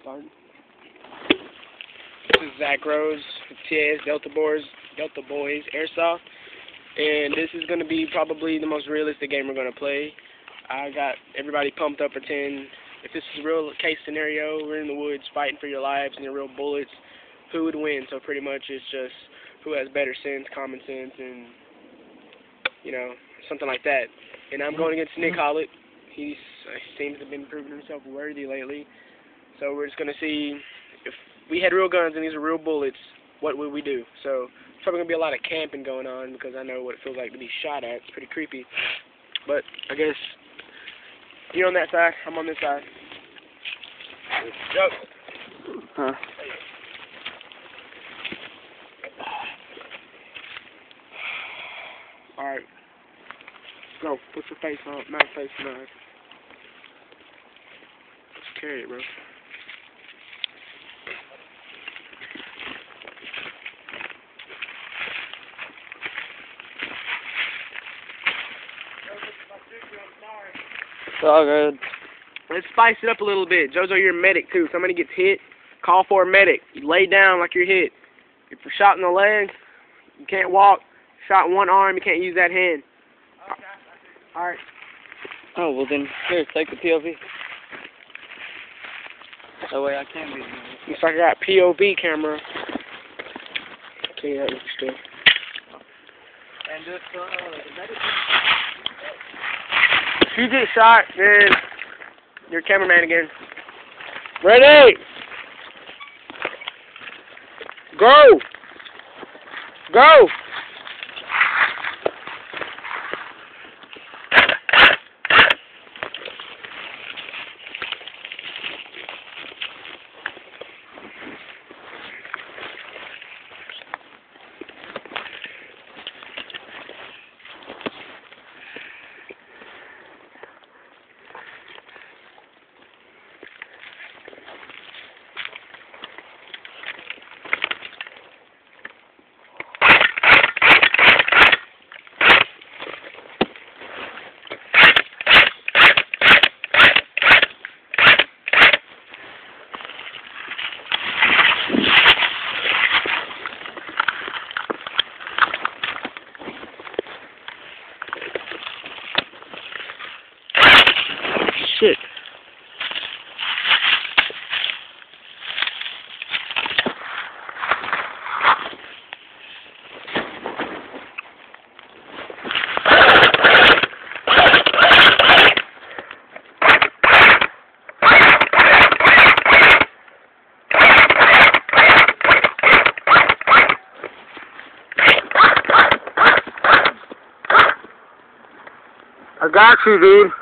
started. This is Zach Rose with TAS Delta Boys Airsoft, and this is going to be probably the most realistic game we're going to play. I got everybody pumped up for 10. If this is a real case scenario, we're in the woods fighting for your lives and your real bullets, who would win? So pretty much it's just who has better sense, common sense, and, you know, something like that. And I'm going against Nick Hollett. He seems to have been proving himself worthy lately. So we're just going to see if we had real guns and these are real bullets, what would we do? So there's probably going to be a lot of camping going on because I know what it feels like to be shot at. It's pretty creepy. But I guess you're on that side, I'm on this side. Go. Huh. Alright. Go. Put your face on. Not face on. Let's carry it, bro. It's all good. Let's spice it up a little bit. Jojo, you're a medic too. Somebody gets hit, call for a medic. You lay down like you're hit. If you're shot in the leg, you can't walk. Shot in one arm, you can't use that hand. Okay. Alright. Oh, well then, here, take the POV. That way I can be. Looks like I got POV camera. Okay, that looks good. And just, if you get shot, then you're cameraman again. Ready? Go! Go! Shit. I got you, dude.